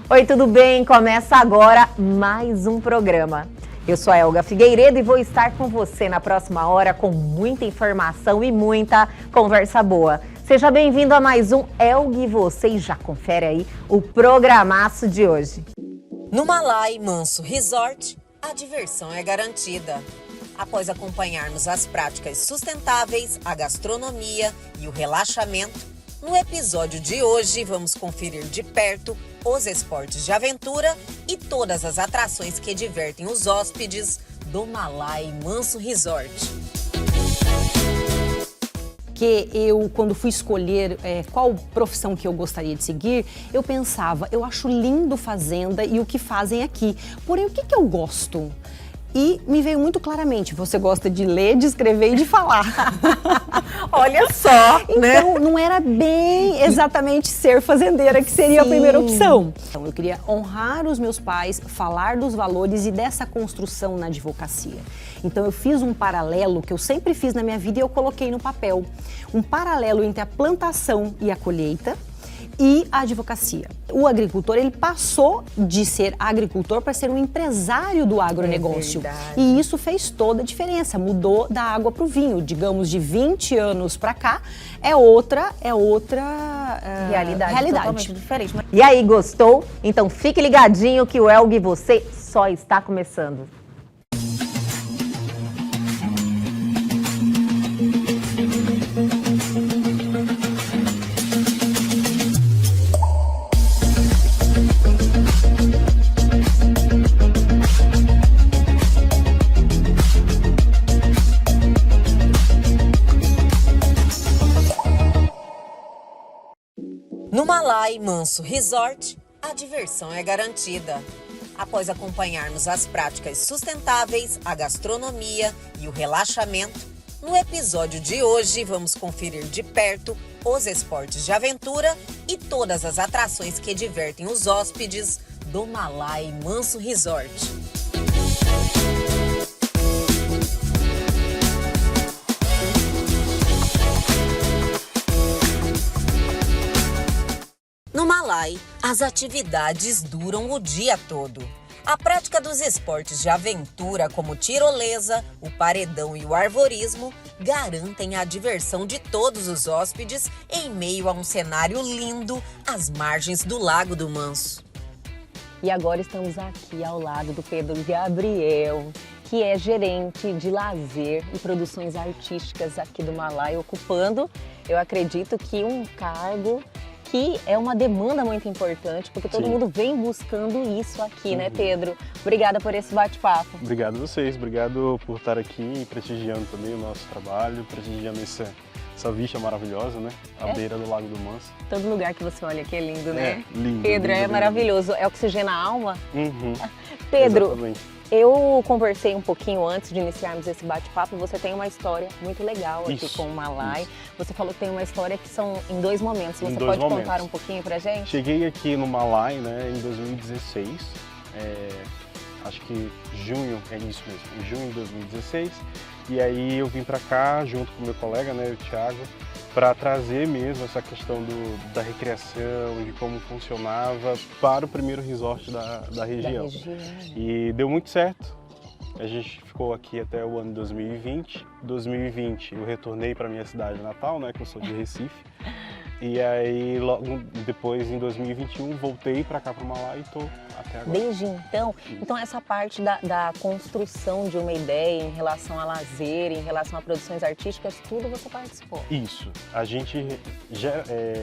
Oi, tudo bem? Começa agora mais um programa. Eu sou a Elga Figueiredo e vou estar com você na próxima hora com muita informação e muita conversa boa. Seja bem-vindo a mais um Elga e você e já confere aí o programaço de hoje. No Malai Manso Resort, a diversão é garantida. Após acompanharmos as práticas sustentáveis, a gastronomia e o relaxamento, no episódio de hoje vamos conferir de perto os esportes de aventura e todas as atrações que divertem os hóspedes do Malai Manso Resort. Que eu, quando fui escolher qual profissão que eu gostaria de seguir, eu pensava, eu acho lindo fazenda e o que fazem aqui, porém o que eu gosto? E me veio muito claramente, você gosta de ler, de escrever e de falar. Olha só, né? Então, não era bem exatamente ser fazendeira que seria a primeira opção. Então, eu queria honrar os meus pais, falar dos valores e dessa construção na advocacia. Então, eu fiz um paralelo que eu sempre fiz na minha vida e eu coloquei no papel. Um paralelo entre a plantação e a colheita e a advocacia. O agricultor, ele passou de ser agricultor para ser um empresário do agronegócio. E isso fez toda a diferença, mudou da água para o vinho. Digamos, de 20 anos para cá, é outra realidade. Totalmente diferente. E aí, gostou? Então fique ligadinho que o Elga e você só está começando. No Malai Manso Resort, a diversão é garantida. Após acompanharmos as práticas sustentáveis, a gastronomia e o relaxamento, no episódio de hoje vamos conferir de perto os esportes de aventura e todas as atrações que divertem os hóspedes do Malai Manso Resort. No Malai, as atividades duram o dia todo. A prática dos esportes de aventura, como tirolesa, o paredão e o arvorismo, garantem a diversão de todos os hóspedes em meio a um cenário lindo às margens do Lago do Manso. E agora estamos aqui ao lado do Pedro Gabriel, que é gerente de lazer e produções artísticas aqui do Malai, ocupando, eu acredito que um cargo que é uma demanda muito importante, porque todo mundo vem buscando isso aqui, né, Pedro? Obrigada por esse bate-papo. Obrigado a vocês, obrigado por estar aqui prestigiando também o nosso trabalho, prestigiando essa vista maravilhosa, né? À beira do Lago do Manso. Todo lugar que você olha aqui é lindo, né? Lindo. Pedro, lindo, é maravilhoso. É oxigena a alma? Uhum. Pedro, exatamente. Eu conversei um pouquinho antes de iniciarmos esse bate-papo. Você tem uma história muito legal aqui com o Malai. Você falou que tem uma história que são em dois momentos. Você pode contar um pouquinho pra gente? Cheguei aqui no Malai, né, em 2016. Acho que junho, é isso mesmo, em junho de 2016. E aí eu vim pra cá junto com meu colega, né, o Thiago, para trazer mesmo essa questão da recreação, de como funcionava para o primeiro resort da região. E deu muito certo. A gente ficou aqui até o ano 2020. 2020 eu retornei para minha cidade natal, né, que eu sou de Recife. E aí logo depois, em 2021, voltei para cá para o Malai e estou até agora. Desde então essa parte da construção de uma ideia em relação a lazer, em relação a produções artísticas, tudo você participou? Isso. A gente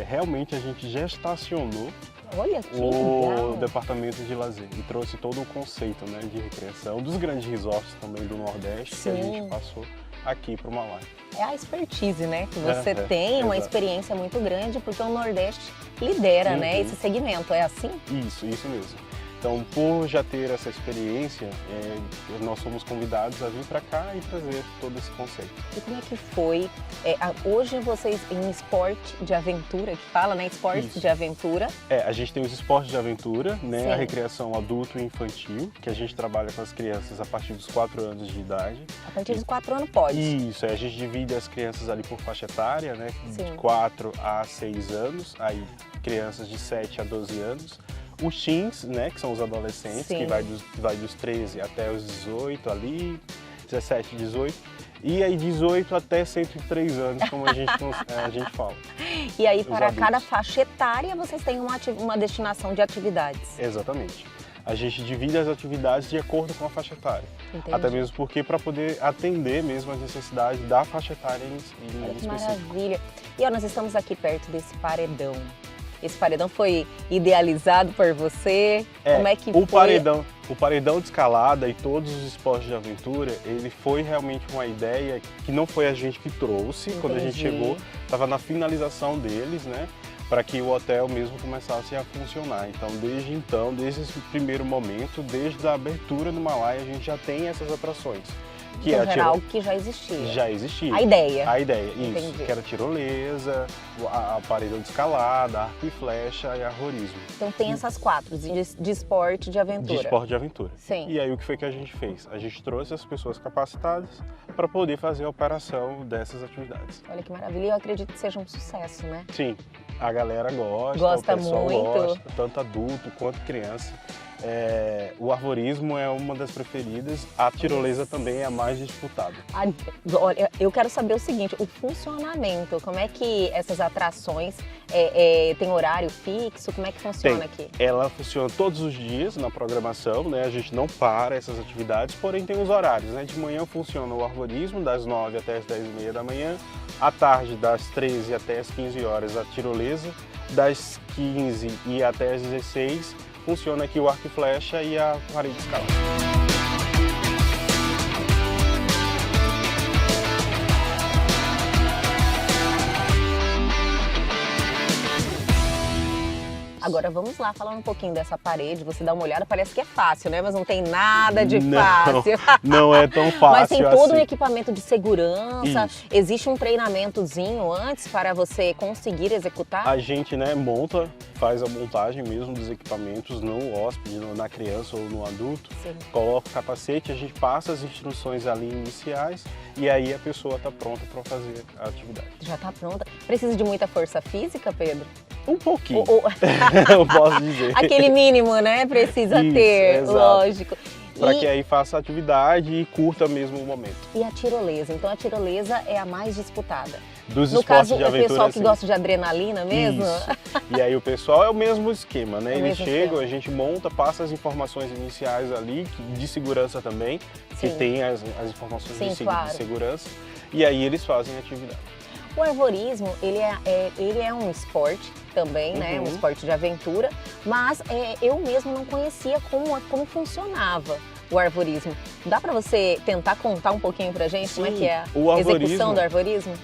realmente a gente gestacionou Olha que o legal. departamento de lazer e trouxe todo o conceito, né, de recreação dos grandes resorts também do Nordeste que a gente passou aqui para o Malai. É a expertise, né, que você tem, uma experiência muito grande, porque o Nordeste lidera, né, esse segmento, é assim? Isso mesmo. Então, por já ter essa experiência, nós fomos convidados a vir para cá e trazer todo esse conceito. E como é que foi? Hoje vocês em esporte de aventura, que fala, né? Esporte de aventura. A gente tem os esportes de aventura, né? A recreação adulto e infantil, que a gente trabalha com as crianças a partir dos 4 anos de idade. A partir dos 4 anos pode? Isso, a gente divide as crianças ali por faixa etária, né? De 4 a 6 anos, aí crianças de 7 a 12 anos. os teens, né, que são os adolescentes, Sim. que vai dos 13 até os 18 ali, 17, 18, e aí 18 até 103 anos, como a gente fala. E aí, Os para adultos. cada faixa etária, vocês têm uma destinação de atividades. Exatamente. A gente divide as atividades de acordo com a faixa etária. Entendi. Até mesmo porque para poder atender mesmo as necessidades da faixa etária Olha em que específico. maravilha. E ó, nós estamos aqui perto desse paredão. Esse paredão foi idealizado por você? Como é que o foi? paredão de escalada e todos os esportes de aventura, ele foi realmente uma ideia que não foi a gente que trouxe. Quando a gente Entendi. chegou, estava na finalização deles, né? Para que o hotel mesmo começasse a funcionar. Então, desde esse primeiro momento, desde a abertura do Himalaia, a gente já tem essas atrações. Que Então, é a era algo que já existia. Já existia. A ideia. A ideia, isso. Entendi. Que era tirolesa, a paredão de escalada, arco e flecha e arvorismo. Então tem essas 4, de esporte, de aventura. De esporte de aventura. Sim. E aí o que foi que a gente fez? A gente trouxe as pessoas capacitadas para poder fazer a operação dessas atividades. Olha que maravilha, eu acredito que seja um sucesso, né? Sim, a galera gosta, Gosta o pessoal muito. gosta, tanto adulto quanto criança. O arvorismo é uma das preferidas, a tirolesa também é a mais disputada. Olha, eu quero saber o seguinte, o funcionamento, como é que essas atrações tem horário fixo, como é que funciona aqui? Ela funciona todos os dias na programação, né? A gente não para essas atividades, porém tem os horários, né? De manhã funciona o arvorismo, das 9 até as 10h30 da manhã, à tarde das 13 até as 15 horas a tirolesa, das 15 e até as 16 funciona aqui o arco e flecha e a parede de escalada. Agora vamos lá, falar um pouquinho dessa parede, você dá uma olhada, parece que é fácil, né? Mas não tem nada de fácil. Não é tão fácil Mas tem todo um assim. equipamento de segurança, Isso. existe um treinamentozinho antes para você conseguir executar? A gente, né, faz a montagem mesmo dos equipamentos no hóspede, na criança ou no adulto, Sim. coloca o capacete, a gente passa as instruções ali iniciais e aí a pessoa está pronta para fazer a atividade. Já está pronta. Precisa de muita força física, Pedro? Um pouquinho, Ou- eu posso dizer. Aquele mínimo, né? Precisa Isso, ter, exato. lógico. Para que aí faça a atividade e curta mesmo o momento. E a tirolesa? Então a tirolesa é a mais disputada. Dos No esportes caso, de é o aventura, pessoal que sim. gosta de adrenalina mesmo? Isso. E aí o pessoal é o mesmo esquema, né? É o Eles mesmo chegam, esquema. a gente monta, passa as informações iniciais ali, de segurança também, que Sim. tem as informações Sim, de claro. segurança, e aí eles fazem a atividade. O arvorismo, ele é um esporte também, né? Um esporte de aventura, mas eu mesmo não conhecia como funcionava o arvorismo. Dá para você tentar contar um pouquinho pra gente como é Sim, que é o a execução arvorismo- do arvorismo?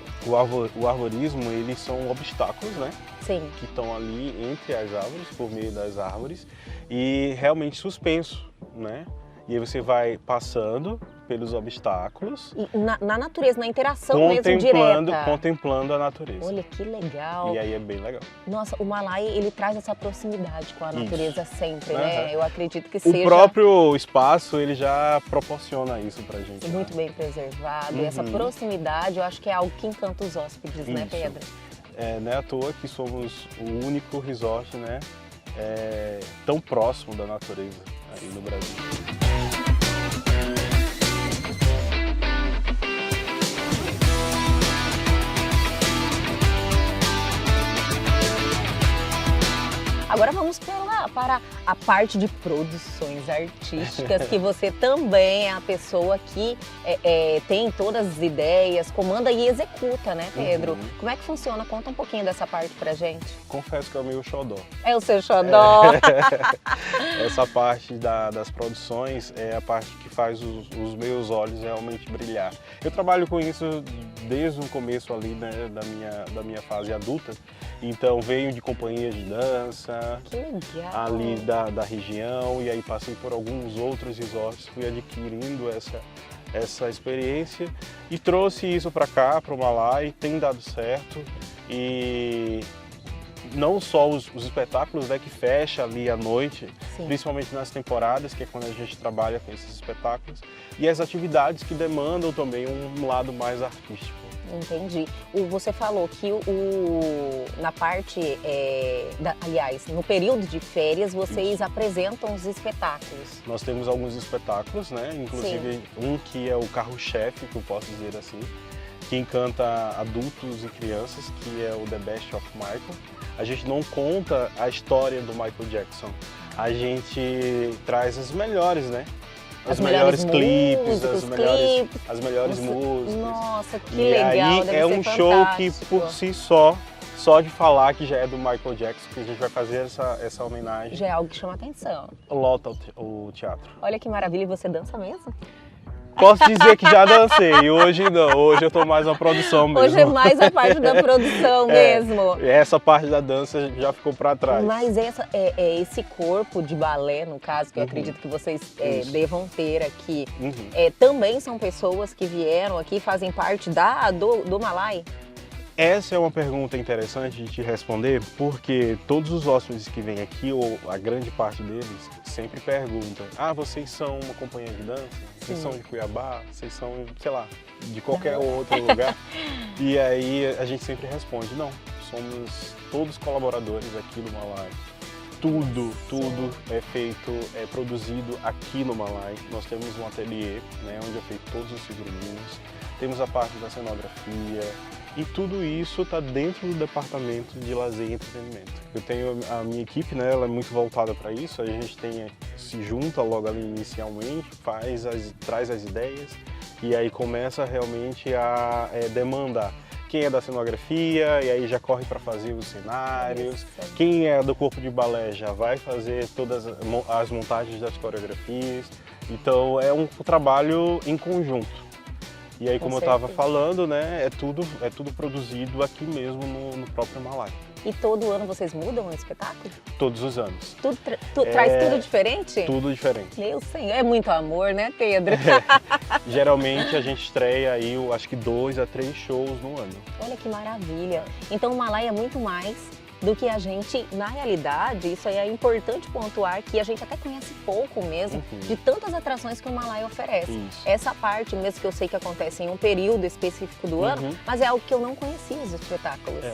O arvorismo, eles são obstáculos, né? Sim. Que estão ali entre as árvores, por meio das árvores, e realmente suspenso, né? E aí você vai passando pelos obstáculos, E na natureza, na interação mesmo direta. contemplando a natureza. Olha que legal. E aí é bem legal. Nossa, o Himalaia, ele traz essa proximidade com a Isso. natureza sempre, Aham. né? Eu acredito que O seja próprio espaço, ele já proporciona isso pra gente. muito né? bem preservado. E essa proximidade, eu acho que é algo que encanta os hóspedes, né, Isso. Pedro? Não é à toa que somos o único resort, né, tão próximo da natureza aí no Brasil. Agora vamos para a parte de produções artísticas, que você também é a pessoa que tem todas as ideias, comanda e executa, né, Pedro? Como é que funciona? Conta um pouquinho dessa parte pra gente. Confesso que é o meu xodó. É o seu xodó. Essa parte das produções é a parte que faz os meus olhos realmente brilhar. Eu trabalho com isso desde o começo ali, né, da minha fase adulta. Então venho de companhias de dança, Que legal. ali da região, e aí passei por alguns outros resorts, fui adquirindo essa experiência e trouxe isso para cá, para o Himalaia, tem dado certo. E não só os espetáculos, né, que fecha ali à noite, Sim. principalmente nas temporadas, que é quando a gente trabalha com esses espetáculos, e as atividades que demandam também um lado mais artístico. Entendi. Você falou que na parte, aliás, no período de férias, vocês apresentam os espetáculos. Nós temos alguns espetáculos, né? Inclusive um que é o carro-chefe, que eu posso dizer assim, que encanta adultos e crianças, que é o The Best of Michael. A gente não conta a história do Michael Jackson, a gente traz as melhores, né? Os melhores clipes, as melhores músicas. Nossa, que e legal, aí é um show que por si só de falar que já é do Michael Jackson, que a gente vai fazer essa homenagem. Já é algo que chama atenção. Lota o teatro. Olha que maravilha, e você dança mesmo? Posso dizer que já dancei, hoje não, hoje eu tô mais na produção mesmo. Hoje é mais a parte da produção mesmo. Essa parte da dança já ficou para trás. Mas esse corpo de balé, no caso, que eu acredito que vocês devam ter aqui, também são pessoas que vieram aqui, fazem parte do Malai? Essa é uma pergunta interessante de te responder, porque todos os hóspedes que vêm aqui, ou a grande parte deles, sempre perguntam: vocês são uma companhia de dança? Vocês são de Cuiabá? Vocês são, sei lá, de qualquer outro lugar? E aí a gente sempre responde: não, somos todos colaboradores aqui no Malai. Tudo é feito, é produzido aqui no Malai. Nós temos um ateliê, né, onde é feito todos os figurinos. Temos a parte da cenografia. E tudo isso está dentro do departamento de lazer e entretenimento. Eu tenho a minha equipe, né, ela é muito voltada para isso. A gente se junta logo ali inicialmente, traz as ideias e aí começa realmente a demandar. Quem é da cenografia e aí já corre para fazer os cenários. Quem é do corpo de balé já vai fazer todas as montagens das coreografias. Então é um trabalho em conjunto. E aí, como eu estava falando, né, é tudo produzido aqui mesmo no próprio Malai. E todo ano vocês mudam o espetáculo? Todos os anos. Traz tudo diferente? Tudo diferente. Meu Senhor, é muito amor, né, Pedro? Geralmente a gente estreia aí, eu acho que 2 a 3 shows no ano. Olha que maravilha. Então o Malai é muito mais do que a gente, na realidade, isso aí é importante pontuar, que a gente até conhece pouco mesmo de tantas atrações que o Malai oferece. Isso. Essa parte mesmo que eu sei que acontece em um período específico do ano, mas é algo que eu não conhecia, os espetáculos.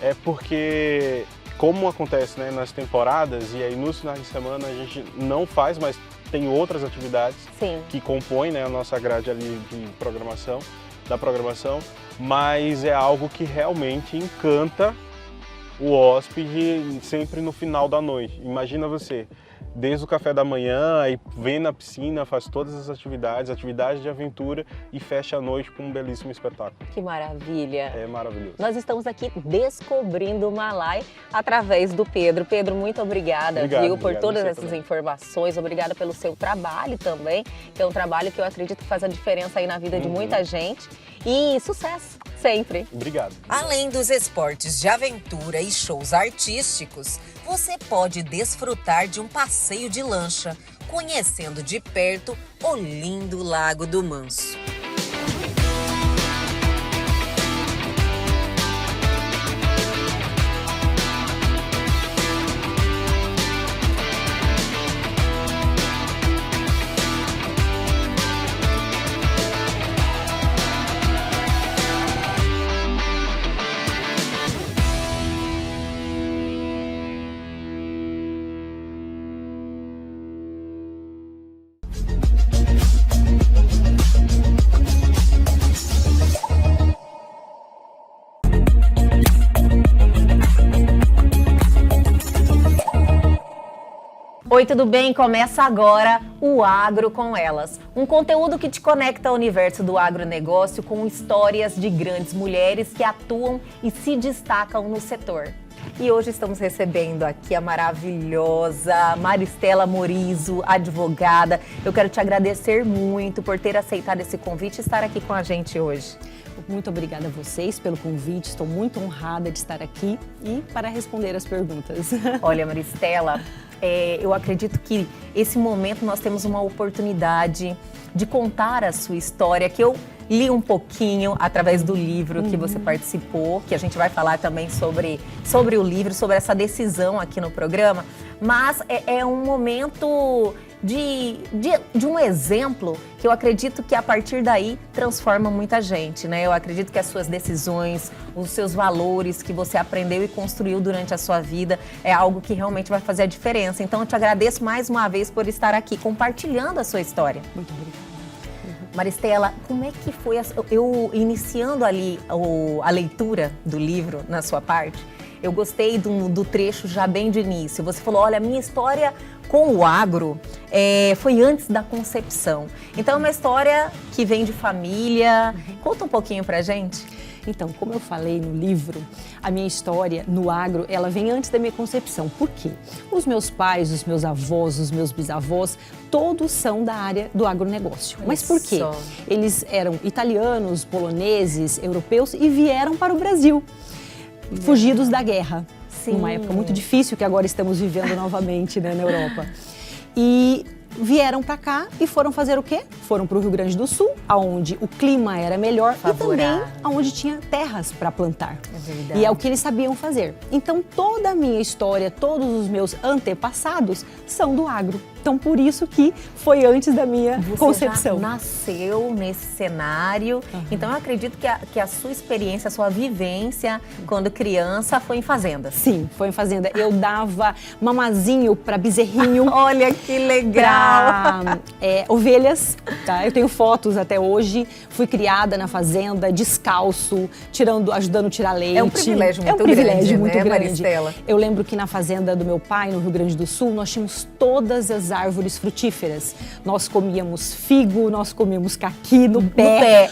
É porque, como acontece, né, nas temporadas, e aí nos finais de semana a gente não faz, mas tem outras atividades que compõem, né, a nossa grade ali de programação, mas é algo que realmente encanta o hóspede sempre no final da noite. Imagina você, desde o café da manhã, aí vem na piscina, faz todas as atividades de aventura e fecha a noite com um belíssimo espetáculo. Que maravilha! É maravilhoso. Nós estamos aqui descobrindo o Malai através do Pedro. Pedro, muito obrigada, por todas essas informações. Obrigada pelo seu trabalho também, que é um trabalho que eu acredito que faz a diferença aí na vida de muita gente. E sucesso, sempre. Obrigado. Além dos esportes de aventura e shows artísticos, você pode desfrutar de um passeio de lancha, conhecendo de perto o lindo Lago do Manso. Oi, tudo bem? Começa agora o Agro com Elas. Um conteúdo que te conecta ao universo do agronegócio com histórias de grandes mulheres que atuam e se destacam no setor. E hoje estamos recebendo aqui a maravilhosa Maristela Morizo, advogada. Eu quero te agradecer muito por ter aceitado esse convite e estar aqui com a gente hoje. Muito obrigada a vocês pelo convite, estou muito honrada de estar aqui e para responder as perguntas. Olha, Maristela, eu acredito que esse momento nós temos uma oportunidade de contar a sua história, que eu li um pouquinho através do livro que você participou, que a gente vai falar também sobre o livro, sobre essa decisão aqui no programa, mas é um momento de um exemplo que eu acredito que a partir daí transforma muita gente, né? Eu acredito que as suas decisões, os seus valores que você aprendeu e construiu durante a sua vida é algo que realmente vai fazer a diferença. Então eu te agradeço mais uma vez por estar aqui compartilhando a sua história. Muito obrigada. Maristela, como é que foi, eu iniciando ali a leitura do livro na sua parte, eu gostei do trecho já bem de início. Você falou, olha, a minha história com o agro foi antes da concepção. Então é uma história que vem de família. Conta um pouquinho pra gente. Então, como eu falei no livro, a minha história no agro, ela vem antes da minha concepção. Por quê? Os meus pais, os meus avós, os meus bisavós, todos são da área do agronegócio. Mas por quê? Eles eram italianos, poloneses, europeus e vieram para o Brasil, fugidos da guerra. Sim. Numa época muito difícil que agora estamos vivendo novamente, né, na Europa. E vieram para cá e foram fazer o quê? Foram para o Rio Grande do Sul, onde o clima era melhor e também onde tinha terras para plantar. É verdade. E é o que eles sabiam fazer. Então toda a minha história, todos os meus antepassados são do agro. Então por isso que foi antes da minha concepção. Você já nasceu nesse cenário. Então eu acredito que a sua experiência, a sua vivência quando criança foi em fazenda. Sim, foi em fazenda. Eu dava mamazinho para bezerrinho. Olha que legal! Ovelhas, tá? Eu tenho fotos até hoje. Fui criada na fazenda, descalço, ajudando a tirar leite. É um privilégio muito grande, né, Maristela? Eu lembro que na fazenda do meu pai, no Rio Grande do Sul, nós tínhamos todas as árvores frutíferas. Nós comíamos figo, nós comíamos caqui no pé.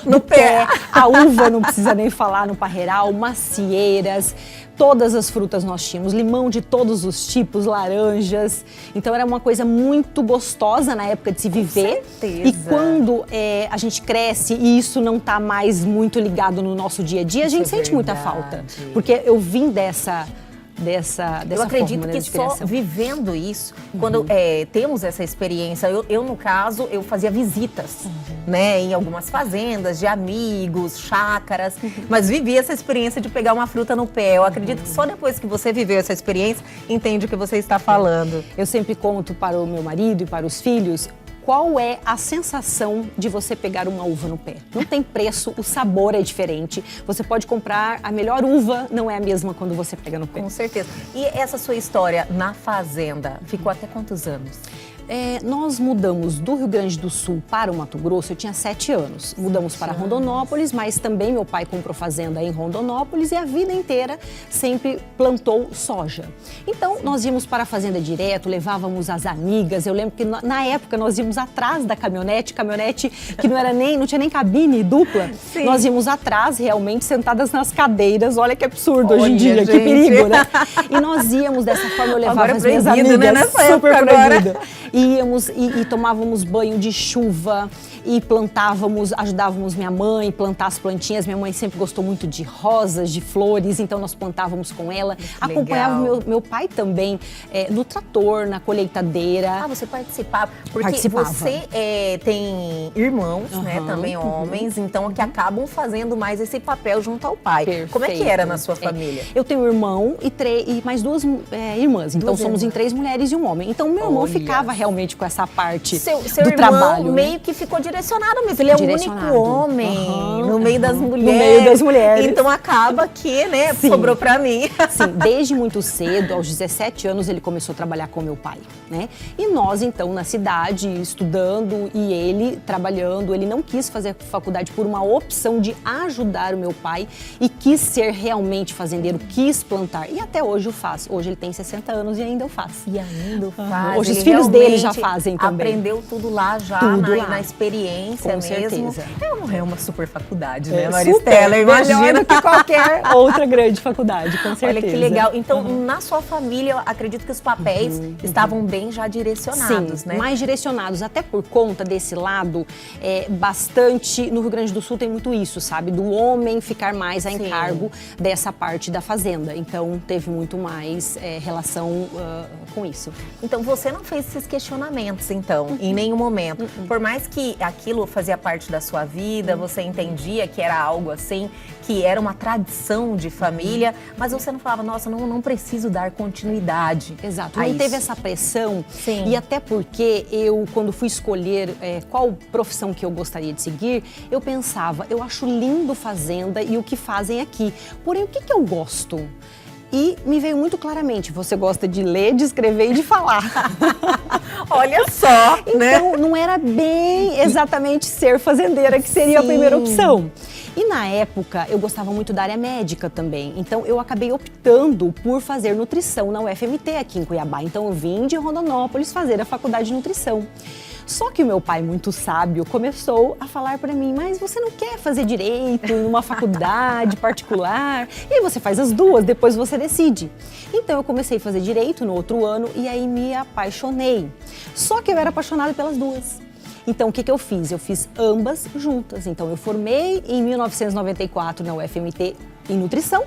A uva não precisa nem falar, no parreiral, macieiras. Todas as frutas nós tínhamos, limão de todos os tipos, laranjas. Então era uma coisa muito gostosa na época de se viver. Com certeza. E quando a gente cresce e isso não está mais muito ligado no nosso dia a dia, a gente sente muita falta. Porque eu vim dessa eu acredito forma, que né, só vivendo isso, quando temos essa experiência, eu no caso, eu fazia visitas, né, em algumas fazendas, de amigos, chácaras, mas vivi essa experiência de pegar uma fruta no pé. Eu acredito que só depois que você viveu essa experiência, entende o que você está falando. Eu sempre conto para o meu marido e para os filhos, qual é a sensação de você pegar uma uva no pé? Não tem preço, o sabor é diferente. Você pode comprar a melhor uva, não é a mesma quando você pega no pé. Com certeza. E essa sua história na fazenda, ficou até quantos anos? Nós mudamos do Rio Grande do Sul para o Mato Grosso, eu tinha 7 anos. Mudamos para Rondonópolis, mas também meu pai comprou fazenda em Rondonópolis e a vida inteira sempre plantou soja. Então nós íamos para a fazenda direto, levávamos as amigas. Eu lembro que na época nós íamos atrás da caminhonete que não tinha nem cabine dupla. Sim. Nós íamos atrás, realmente, sentadas nas cadeiras. Olha que absurdo hoje em dia, gente. Que perigo, né? E nós íamos dessa forma, eu levava as minhas amigas, né, nessa super proibido. Agora. Íamos e tomávamos banho de chuva e ajudávamos minha mãe a plantar as plantinhas. Minha mãe sempre gostou muito de rosas, de flores, então nós plantávamos com ela. Acompanhava meu pai também no trator, na colheitadeira. Você participava? Porque você tem irmãos, né, também homens, então que acabam fazendo mais esse papel junto ao pai. Perfeito. Como é que era na sua família? Eu tenho um irmão e mais 2 irmãs, então somos em 3 mulheres e um homem. Então meu irmão ficava realmente com essa parte seu do trabalho. Seu irmão meio que ficou direcionado mesmo. Ele é o único homem no meio das mulheres. No meio das mulheres. Então acaba que, né, sobrou pra mim. Sim, desde muito cedo, aos 17 anos, ele começou a trabalhar com meu pai, né? E nós, então, na cidade, estudando e ele trabalhando, ele não quis fazer faculdade por uma opção de ajudar o meu pai e quis ser realmente fazendeiro, quis plantar. E até hoje o faz. Hoje ele tem 60 anos e ainda o faz. E ainda o faz. Hoje os filhos dele já fazem também. Aprendeu tudo lá já, na experiência com mesmo. Certeza. É uma super faculdade, né, Maristela? Imagina. Melhor do que qualquer outra grande faculdade, com certeza. Olha que legal. Então, na sua família, eu acredito que os papéis estavam bem já direcionados, sim, né? mais direcionados, até por conta desse lado, bastante, no Rio Grande do Sul tem muito isso, sabe? Do homem ficar mais a encargo dessa parte da fazenda. Então, teve muito mais relação com isso. Então, você não fez esses questionamentos questionamentos, então, em nenhum momento. Por mais que aquilo fazia parte da sua vida, você entendia que era algo assim, que era uma tradição de família, mas você não falava, nossa, não preciso dar continuidade. Exato, a não isso. teve essa pressão. Sim. E até porque eu, quando fui escolher qual profissão que eu gostaria de seguir, eu pensava, eu acho lindo fazenda e o que fazem aqui. Porém, o que eu gosto? E me veio muito claramente, você gosta de ler, de escrever e de falar. Olha só, né? Então, não era bem exatamente ser fazendeira que seria a primeira opção. E na época, eu gostava muito da área médica também. Então, eu acabei optando por fazer nutrição na UFMT aqui em Cuiabá. Então, eu vim de Rondonópolis fazer a faculdade de nutrição. Só que o meu pai, muito sábio, começou a falar para mim, mas você não quer fazer direito em uma faculdade particular? E aí você faz as duas, depois você decide. Então eu comecei a fazer direito no outro ano e aí me apaixonei. Só que eu era apaixonada pelas duas. Então, o que eu fiz? Eu fiz ambas juntas. Então, eu formei em 1994 na UFMT em nutrição.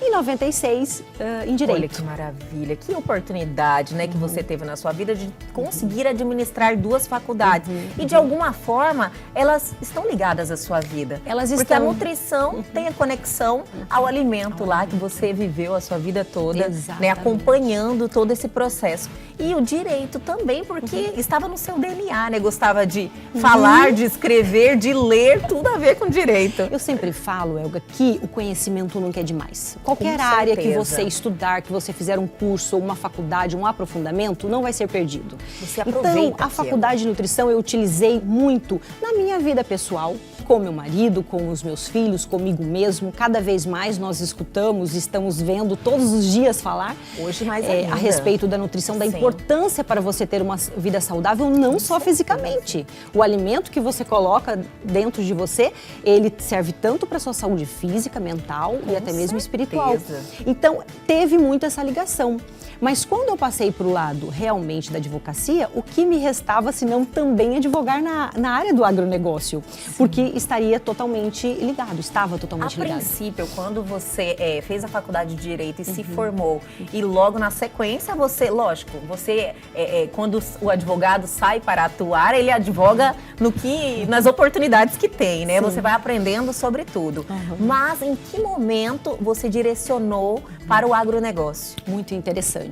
Em 96, em Direito. Olha que maravilha, que oportunidade, né, que você teve na sua vida de conseguir administrar duas faculdades. E de alguma forma, elas estão ligadas à sua vida. Elas Porque estão. a nutrição tem a conexão ao alimento lá que você viveu a sua vida toda, né, Exatamente. acompanhando todo esse processo. E o direito também, porque estava no seu DNA, né? Gostava de falar, de escrever, de ler, tudo a ver com direito. Eu sempre falo, Elga, que o conhecimento nunca é demais. Qualquer Com área que certeza. você estudar, que você fizer um curso, ou uma faculdade, um aprofundamento, não vai ser perdido. Você aproveita Então, a aquilo. faculdade de nutrição eu utilizei muito na minha vida pessoal, com meu marido, com os meus filhos, comigo mesmo. Cada vez mais nós escutamos, estamos vendo todos os dias falar Hoje mais ainda. a respeito da nutrição, da Sim. importância para você ter uma vida saudável, não só fisicamente. O alimento que você coloca dentro de você, ele serve tanto para a sua saúde física, mental e até mesmo espiritual. Então, teve muito essa ligação. Mas quando eu passei para o lado realmente da advocacia, o que me restava se não também advogar na área do agronegócio? Porque estaria totalmente ligado, estava totalmente A ligado. princípio, quando você fez a faculdade de Direito e se formou, e logo na sequência você, lógico, você, quando o advogado sai para atuar, ele advoga nas oportunidades que tem, né? Você vai aprendendo sobre tudo. Mas em que momento você direcionou para o agronegócio? Muito interessante.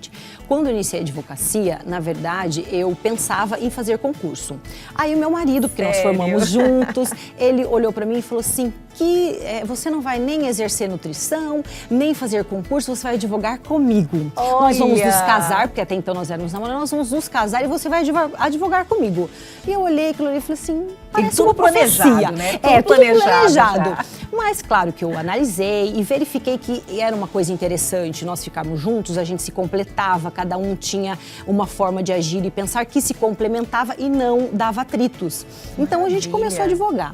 Quando eu iniciei a advocacia, na verdade, eu pensava em fazer concurso. Aí o meu marido, porque nós Sério? formamos juntos, ele olhou para mim e falou assim, que você não vai nem exercer nutrição, nem fazer concurso, você vai advogar comigo. Nós vamos nos casar, porque até então nós éramos namorados, nós vamos nos casar e você vai advogar comigo. E eu olhei aquilo ali e falei assim, parece tudo uma profecia. planejado, né? Tudo Tudo planejado planejado. já. Mas claro que eu analisei e verifiquei que era uma coisa interessante, nós ficarmos juntos, a gente se completava, cada um tinha uma forma de agir e pensar que se complementava e não dava atritos. Então a gente começou a advogar.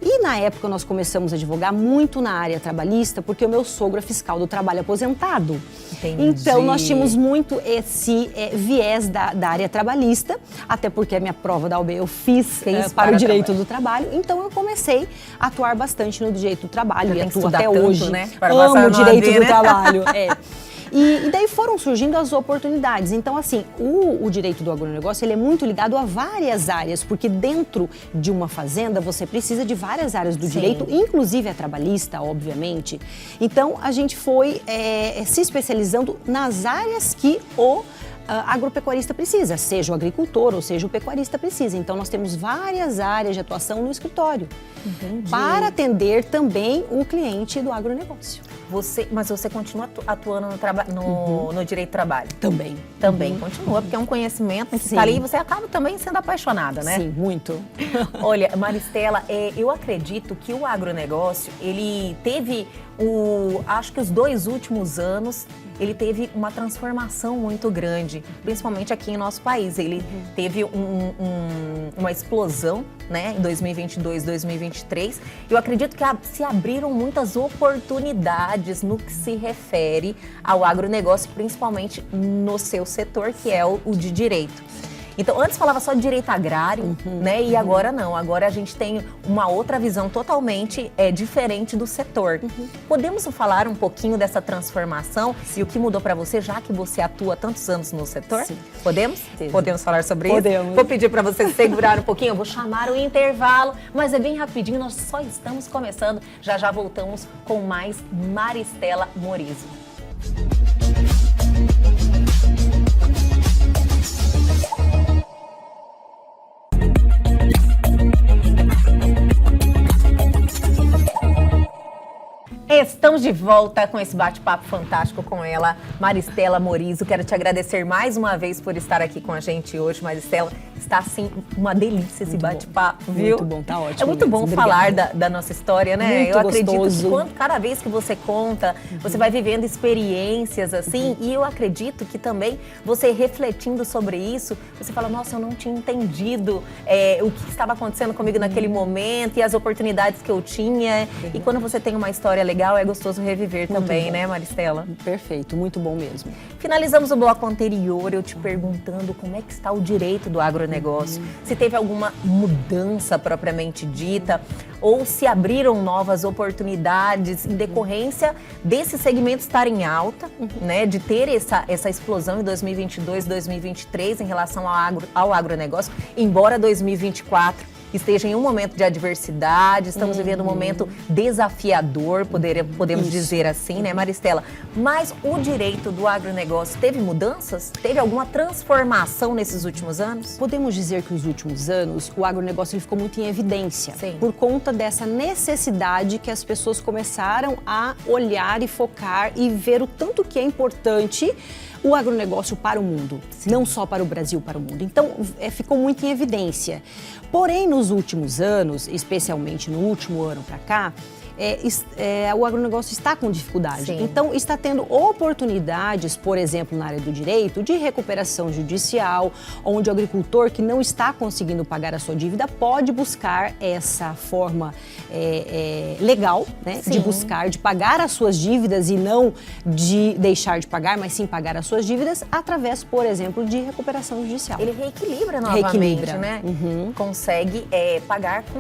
E na época nós começamos a advogar muito na área trabalhista, porque o meu sogro é fiscal do trabalho aposentado. Entendi. Então nós tínhamos muito esse viés da área trabalhista, até porque a minha prova da OAB eu fiz para o direito do trabalho. Então eu comecei a atuar bastante no direito do trabalho e atuo até hoje. Né? Para Amo o direito do né? trabalho. E daí foram surgindo as oportunidades. Então, assim, o direito do agronegócio ele é muito ligado a várias áreas, porque dentro de uma fazenda você precisa de várias áreas do direito, inclusive a trabalhista, obviamente. Então, a gente foi se especializando nas áreas que o agropecuarista precisa, seja o agricultor ou seja o pecuarista precisa. Então, nós temos várias áreas de atuação no escritório. Entendi. Para atender também o cliente do agronegócio. Mas você continua atuando no direito do trabalho? Também. Também continua, porque é um conhecimento que está ali e você acaba também sendo apaixonada, né? Sim, muito. Olha, Maristela, eu acredito que o agronegócio, ele teve, acho que os 2 últimos anos, ele teve uma transformação muito grande, principalmente aqui em nosso país. Ele teve uma explosão, né, em 2022, 2023. Eu acredito que se abriram muitas oportunidades no que se refere ao agronegócio, principalmente no seu setor, que é o de direito. Então, antes falava só de direito agrário, né? E agora não. Agora a gente tem uma outra visão totalmente diferente do setor. Podemos falar um pouquinho dessa transformação e o que mudou para você, já que você atua há tantos anos no setor? Sim. Podemos? Sim. Podemos falar sobre Podemos. isso? Vou pedir para você segurar um pouquinho, eu vou chamar o intervalo, mas é bem rapidinho, nós só estamos começando. Já já voltamos com mais Maristela Morizo. Estamos de volta com esse bate-papo fantástico com ela, Maristela Morizo. Quero te agradecer mais uma vez por estar aqui com a gente hoje, Maristela. Está, assim, uma delícia esse bate-papo, viu? Muito bom, tá ótimo. É muito bom mesmo. falar da nossa história, né? Muito eu acredito gostoso. que cada vez que você conta, você vai vivendo experiências, assim, e eu acredito que também você refletindo sobre isso, você fala, nossa, eu não tinha entendido o que estava acontecendo comigo naquele momento e as oportunidades que eu tinha. E quando você tem uma história legal, é gostoso reviver também, né, Maristela? Perfeito, muito bom mesmo. Finalizamos o bloco anterior eu te perguntando como é que está o direito do agronegócio, se teve alguma mudança propriamente dita ou se abriram novas oportunidades em decorrência desse segmento estar em alta, né, de ter essa explosão em 2022, 2023 em relação ao agronegócio, embora 2024 esteja em um momento de adversidade, estamos vivendo um momento desafiador, podemos dizer assim, né, Maristela? Mas o direito do agronegócio teve mudanças? Teve alguma transformação nesses últimos anos? Podemos dizer que nos últimos anos o agronegócio ele ficou muito em evidência. Sim. Por conta dessa necessidade que as pessoas começaram a olhar e focar e ver o tanto que é importante o agronegócio para o mundo, não só para o Brasil, para o mundo. Então, ficou muito em evidência. Porém, nos últimos anos, especialmente no último ano para cá, o agronegócio está com dificuldade. Sim. Então, está tendo oportunidades, por exemplo, na área do direito, de recuperação judicial, onde o agricultor que não está conseguindo pagar a sua dívida pode buscar essa forma legal, né, de buscar, de pagar as suas dívidas e não de deixar de pagar, mas sim pagar as suas dívidas através, por exemplo, de recuperação judicial. Ele reequilibra novamente, né? Consegue pagar com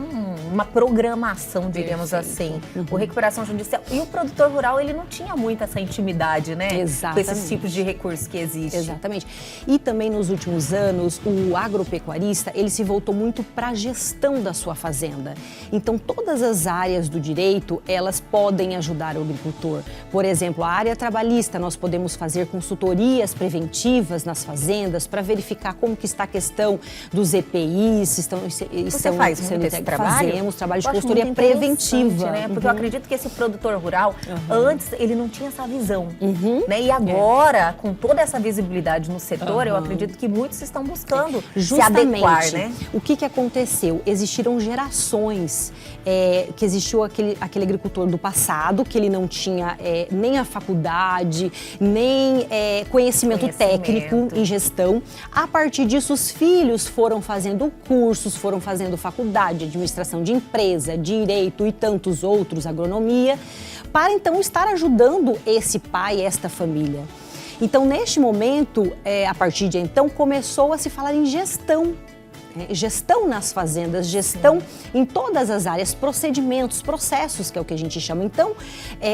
uma programação, diríamos assim. O recuperação judicial. E o produtor rural, ele não tinha muito essa intimidade, né? Exatamente. Com esses tipos de recursos que existem. Exatamente. E também nos últimos anos, o agropecuarista, ele se voltou muito para a gestão da sua fazenda. Então, todas as áreas do direito, elas podem ajudar o agricultor. Por exemplo, a área trabalhista, nós podemos fazer consultorias preventivas nas fazendas para verificar como que está a questão dos EPIs, Você faz muito esse trabalho? Fazemos trabalho de consultoria preventiva. Né? Porque eu acredito que esse produtor rural, antes, ele não tinha essa visão. Né? E agora, com toda essa visibilidade no setor, eu acredito que muitos estão buscando se adequar, né? O que aconteceu? Existiram gerações que existiu aquele agricultor do passado, que ele não tinha nem a faculdade, nem conhecimento técnico em gestão. A partir disso, os filhos foram fazendo cursos, foram fazendo faculdade, administração de empresa, direito e tantos outros, agronomia, para então estar ajudando esse pai, esta família. Então, neste momento, a partir de então, começou a se falar em gestão. Gestão nas fazendas, gestão em todas as áreas, procedimentos, processos, que é o que a gente chama. Então,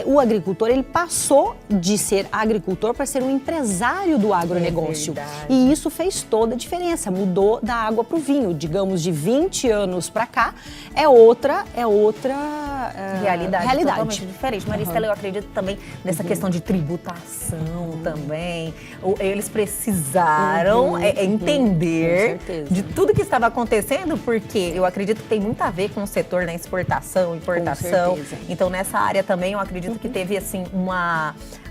o agricultor, ele passou de ser agricultor para ser um empresário do agronegócio. E isso fez toda a diferença, mudou da água para o vinho. Digamos, de 20 anos para cá, é outra realidade. Totalmente diferente. Maristela, eu acredito também nessa questão de tributação também. Eles precisaram entender de tudo que estava acontecendo, porque eu acredito que tem muito a ver com o setor da exportação, importação. Então, nessa área também, eu acredito que teve, assim,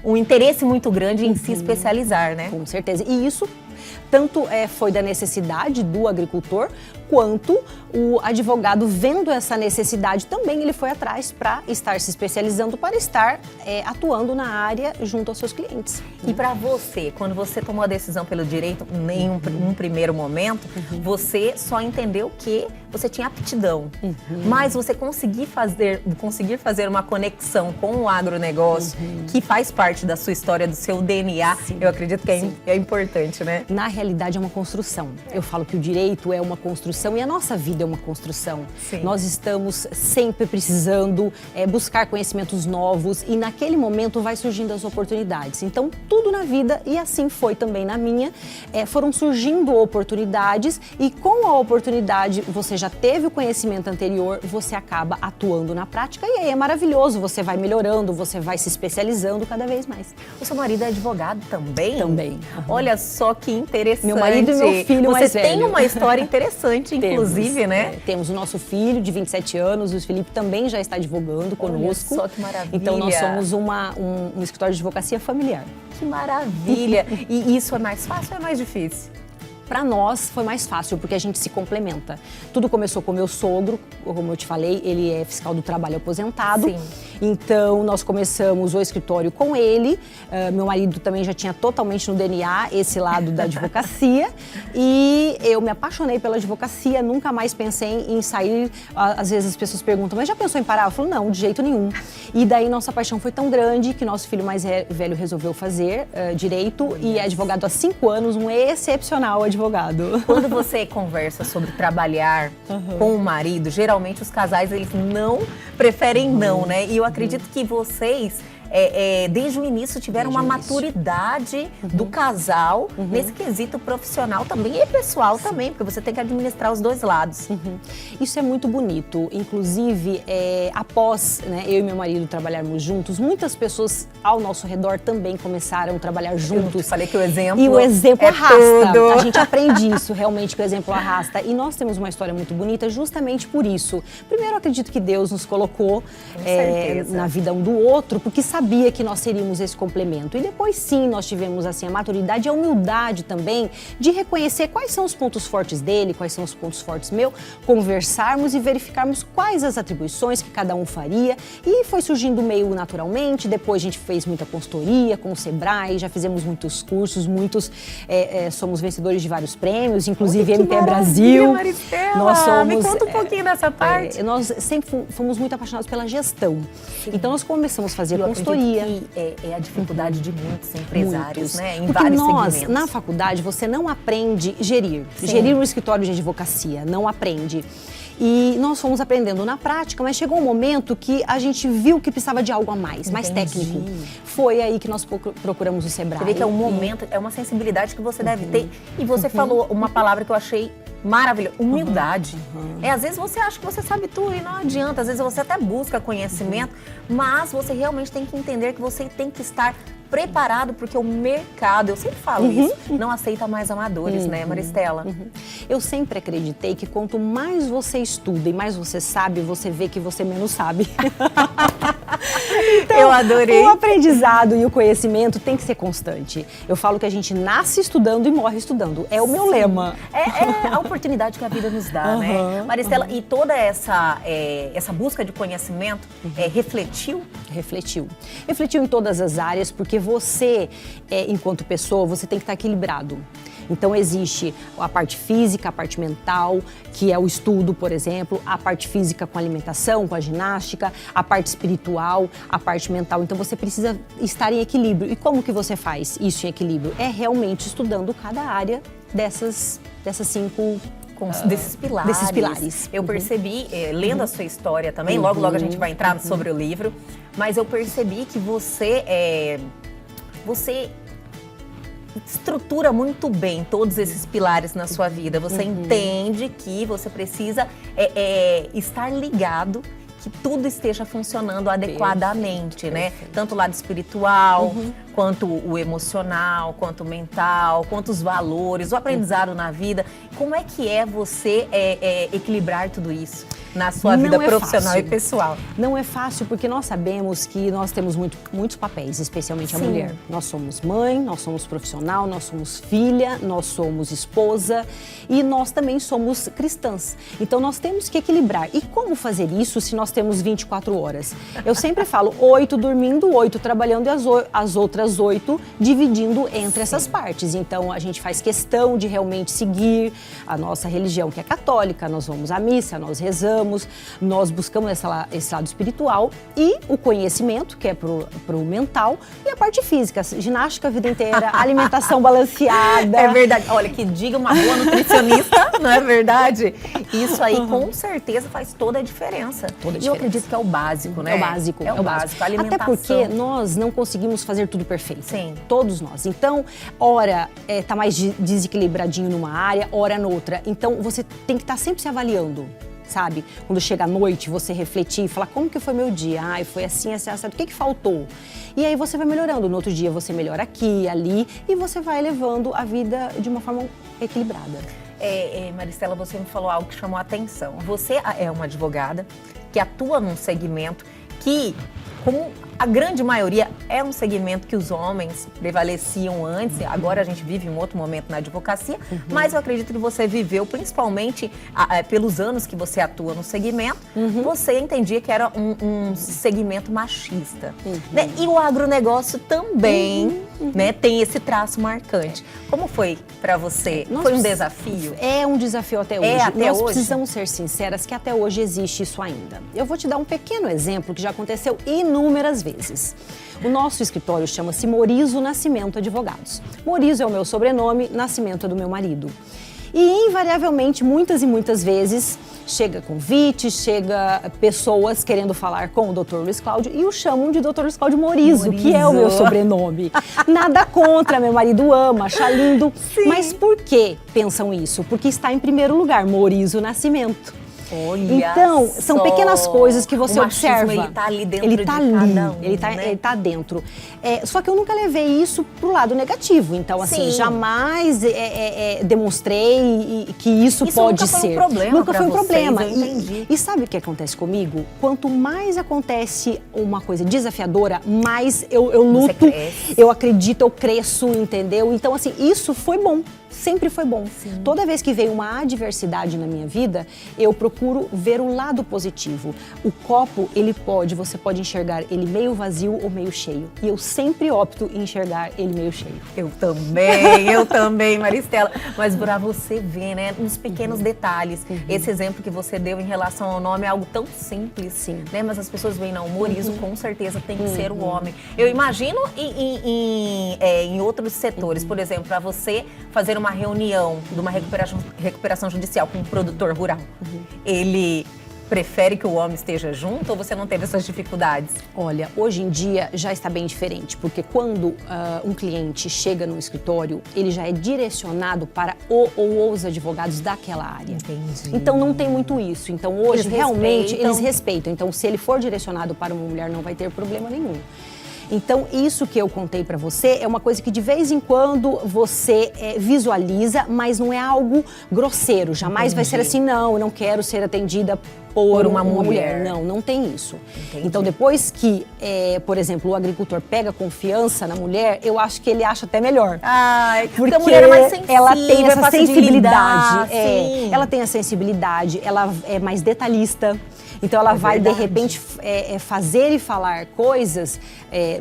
um interesse muito grande em se especializar, né? Com certeza. E isso tanto foi da necessidade do agricultor, quanto o advogado, vendo essa necessidade, também ele foi atrás para estar se especializando, para estar atuando na área junto aos seus clientes. E para você, quando você tomou a decisão pelo direito, em um primeiro momento, você só entendeu que você tinha aptidão, mas você conseguir fazer uma conexão com o agronegócio, que faz parte da sua história, do seu DNA, eu acredito que é importante, né? na realidade é uma construção. Eu falo que o direito é uma construção e a nossa vida é uma construção. Sim. Nós estamos sempre precisando buscar conhecimentos novos e naquele momento vai surgindo as oportunidades. Então, tudo na vida, e assim foi também na minha, foram surgindo oportunidades e com a oportunidade você já teve o conhecimento anterior, você acaba atuando na prática e aí é maravilhoso, você vai melhorando, você vai se especializando cada vez mais. O seu marido é advogado também? Também. Olha só que interessante. Meu marido e meu filho mais velho. Você tem uma história interessante, inclusive, né? Temos o nosso filho de 27 anos, o Felipe também já está advogando conosco. Olha só que maravilha. Então nós somos um escritório de advocacia familiar. Que maravilha. E isso é mais fácil ou é mais difícil? Para nós foi mais fácil, porque a gente se complementa. Tudo começou com o meu sogro, como eu te falei, ele é fiscal do trabalho aposentado. Sim. Então, nós começamos o escritório com ele. Meu marido também já tinha totalmente no DNA esse lado da advocacia. E eu me apaixonei pela advocacia, nunca mais pensei em sair. Às vezes as pessoas perguntam, mas já pensou em parar? Eu falo, não, de jeito nenhum. E daí nossa paixão foi tão grande que nosso filho mais velho resolveu fazer direito e é advogado há 5 anos, um excepcional advogado. Quando você conversa sobre trabalhar com o marido, geralmente os casais eles não preferem não, né? E eu acredito que vocês desde o início tiveram uma maturidade do casal nesse quesito profissional também e pessoal também, porque você tem que administrar os dois lados. Isso é muito bonito. Inclusive, após eu e meu marido trabalharmos juntos, muitas pessoas ao nosso redor também começaram a trabalhar juntos. Eu falei que o exemplo e o exemplo arrasta. Tudo. A gente aprende isso, realmente, que o exemplo arrasta. E nós temos uma história muito bonita justamente por isso. Primeiro, eu acredito que Deus nos colocou na vida um do outro, porque sabia que nós teríamos esse complemento. E depois, sim, nós tivemos assim a maturidade e a humildade também de reconhecer quais são os pontos fortes dele, quais são os pontos fortes meu, conversarmos e verificarmos quais as atribuições que cada um faria. E foi surgindo meio naturalmente. Depois a gente fez muita consultoria com o Sebrae, já fizemos muitos cursos, somos vencedores de vários prêmios, inclusive MT Brasil. Maristela, me conta um pouquinho dessa parte. Nós sempre fomos muito apaixonados pela gestão. Sim. Então nós começamos a fazer consultoria. É a dificuldade de muitos empresários, né? Em Porque vários nós, segmentos. na faculdade, você não aprende gerir um escritório de advocacia, não aprende. E nós fomos aprendendo na prática, mas chegou um momento que a gente viu que precisava de algo a mais técnico. Foi aí que nós procuramos o Sebrae. Você vê que é um momento, é uma sensibilidade que você deve ter. E você falou uma palavra que eu achei maravilhosa, humildade. Às vezes você acha que você sabe tudo e não adianta. Às vezes você até busca conhecimento, mas você realmente tem que entender que você tem que estar preparado, porque o mercado, eu sempre falo isso, não aceita mais amadores, né, Maristela? Eu sempre acreditei que quanto mais você estuda e mais você sabe, você vê que você menos sabe. Então, eu adorei. O aprendizado e o conhecimento tem que ser constante. Eu falo que a gente nasce estudando e morre estudando. É o meu lema. É a oportunidade que a vida nos dá, né? Maristela, e toda essa busca de conhecimento refletiu? Refletiu em todas as áreas, porque você, enquanto pessoa, você tem que estar equilibrado. Então existe a parte física, a parte mental, que é o estudo, por exemplo, a parte física com a alimentação, com a ginástica, a parte espiritual, a parte mental. Então você precisa estar em equilíbrio. E como que você faz isso em equilíbrio? É realmente estudando cada área desses 5 desses pilares. Eu percebi, lendo a sua história também, logo a gente vai entrar sobre o livro, mas eu percebi que você estrutura muito bem todos esses pilares na sua vida. Você entende que você precisa estar ligado, que tudo esteja funcionando adequadamente, né? Tanto o lado espiritual, quanto o emocional, quanto o mental, quanto os valores, o aprendizado na vida. Como é que você equilibrar tudo isso na sua vida profissional e pessoal? Não é fácil, porque nós sabemos que nós temos muitos papéis, especialmente a mulher. Nós somos mãe, nós somos profissional, nós somos filha, nós somos esposa e nós também somos cristãs. Então nós temos que equilibrar. E como fazer isso se nós temos 24 horas? Eu sempre falo 8 dormindo, 8 trabalhando e as outras outras 8 dividindo entre essas partes. Então a gente faz questão de realmente seguir a nossa religião, que é católica, nós vamos à missa, nós rezamos, nós buscamos esse lado espiritual e o conhecimento, que é pro mental, e a parte física, ginástica a vida inteira, alimentação balanceada. É verdade. Olha, que diga uma boa nutricionista, não é verdade? Isso aí com certeza faz toda a diferença. Toda a E eu diferença. acredito que é o básico, né? É o básico. É o básico, a alimentação. Até porque nós não conseguimos fazer tudo perfeito. Sim. Todos nós. Então, ora tá mais desequilibradinho numa área, ora noutra. Então, você tem que estar sempre se avaliando. Sabe? Quando chega à noite, você refletir e falar como que foi meu dia? Ai, foi assim, assim, assim, o que faltou? E aí você vai melhorando. No outro dia você melhora aqui, ali, e você vai levando a vida de uma forma equilibrada. Maristela, você me falou algo que chamou a atenção. Você é uma advogada que atua num segmento que, como a grande maioria, é um segmento que os homens prevaleciam antes. Agora a gente vive um outro momento na advocacia, mas eu acredito que você viveu, principalmente pelos anos que você atua no segmento, você entendia que era um segmento machista. Né? E o agronegócio também né, tem esse traço marcante. Como foi para você? Foi um desafio? É um desafio até hoje. Até Nós hoje? precisamos ser sinceras que até hoje existe isso ainda. Eu vou te dar um pequeno exemplo que já aconteceu inúmeras vezes. O nosso escritório chama-se Morizo Nascimento Advogados. Morizo é o meu sobrenome, Nascimento é do meu marido. E invariavelmente, muitas e muitas vezes, chega convite, chega pessoas querendo falar com o Dr. Luiz Cláudio e o chamam de Dr. Luiz Cláudio Morizo, que é o meu sobrenome. Nada contra, meu marido ama, acha lindo. Sim. Mas por que pensam isso? Porque está em primeiro lugar, Morizo Nascimento. Olha Então, são só. pequenas coisas que você O machismo, observa. ele tá ali dentro Ele de tá cada um, ele né? tá dentro. Só que eu nunca levei isso pro lado negativo. Então, assim, Sim. jamais demonstrei que isso pode nunca ser. foi um problema Nunca pra foi um vocês, problema. eu entendi. E sabe o que acontece comigo? Quanto mais acontece uma coisa desafiadora, mais eu luto, cresce. eu acredito, eu cresço, entendeu? Então, assim, isso foi bom. Sempre foi bom. Sim. Toda vez que veio uma adversidade na minha vida, eu procuro ver o lado positivo. O copo, você pode enxergar ele meio vazio ou meio cheio. E eu sempre opto em enxergar ele meio cheio. Eu também, Maristela. Mas pra você ver, né, nos pequenos detalhes. Esse exemplo que você deu em relação ao nome é algo tão simples. Sim. Né? Mas as pessoas veem, não, o Morizo com certeza tem que ser o homem. Eu imagino em outros setores, por exemplo, para você fazer uma reunião de uma recuperação judicial com um produtor rural. Ele prefere que o homem esteja junto ou você não teve essas dificuldades? Olha, hoje em dia já está bem diferente, porque quando um cliente chega no escritório, ele já é direcionado para o ou os advogados daquela área. Entendi. Então não tem muito isso. Então hoje Eles realmente respeitam. eles respeitam. Então se ele for direcionado para uma mulher, não vai ter problema nenhum. Então, isso que eu contei pra você é uma coisa que de vez em quando você visualiza, mas não é algo grosseiro. Jamais vai ser assim, não, eu não quero ser atendida por uma mulher. Não tem isso. Entendi. Então, depois que, por exemplo, o agricultor pega confiança na mulher, eu acho que ele acha até melhor. Ai, Porque a mulher é mais sensível, ela tem essa fácil de sensibilidade. lidar, sim. Ela tem a sensibilidade, ela é mais detalhista. Então ela vai, verdade. de repente, fazer e falar coisas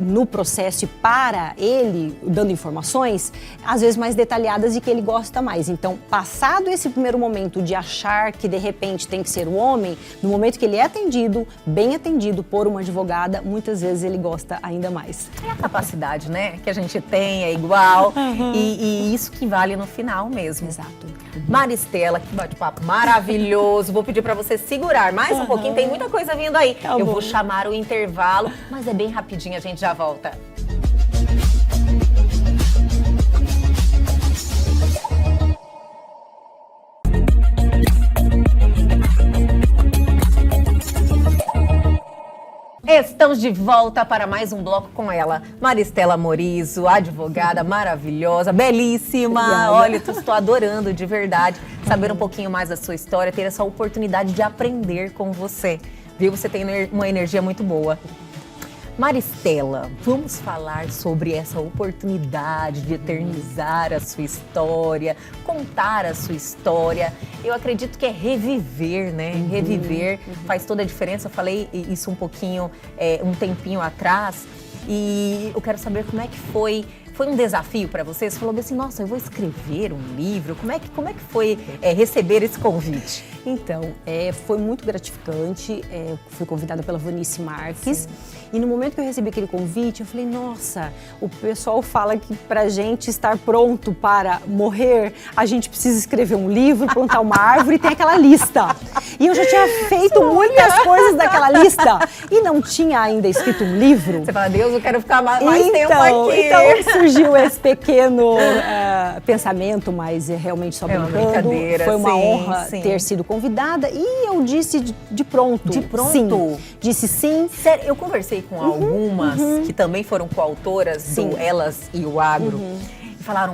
no processo e para ele, dando informações, às vezes mais detalhadas e que ele gosta mais. Então, passado esse primeiro momento de achar que, de repente, tem que ser o homem, no momento que ele é atendido, bem atendido por uma advogada, muitas vezes ele gosta ainda mais. É a capacidade, né, que a gente tem, é igual. E isso que vale no final mesmo. Exato. Maristela, que bate-papo maravilhoso. Vou pedir pra você segurar mais um pouquinho, tem muita coisa vindo aí. Tá Eu bom. vou chamar o intervalo, mas é bem rapidinho, a gente já volta. Estamos de volta para mais um bloco com ela, Maristela Morizo, advogada maravilhosa, belíssima. Obrigada. Olha, estou adorando de verdade saber um pouquinho mais da sua história, ter essa oportunidade de aprender com você. Viu? Você tem uma energia muito boa. Maristela, vamos falar sobre essa oportunidade de eternizar a sua história, contar a sua história. Eu acredito que é reviver, né? Reviver faz toda a diferença. Eu falei isso um pouquinho, um tempinho atrás. E eu quero saber como é que foi. Foi um desafio para você? Você falou assim, nossa, eu vou escrever um livro. Como é que foi receber esse convite? Então, foi muito gratificante. Fui convidada pela Vanice Marques. Sim. E no momento que eu recebi aquele convite, eu falei, nossa, o pessoal fala que pra gente estar pronto para morrer, a gente precisa escrever um livro, plantar uma árvore e tem aquela lista. E eu já tinha feito muitas coisas daquela lista e não tinha ainda escrito um livro. Você fala, Deus, eu quero ficar mais tempo aqui. Então surgiu esse pequeno pensamento, mas realmente só brincando. Brincadeira, foi uma honra ter sido convidada e eu disse de pronto. De pronto? Sim. Disse sim. Sério, eu conversei com algumas que também foram coautoras do Elas e o Agro. E falaram,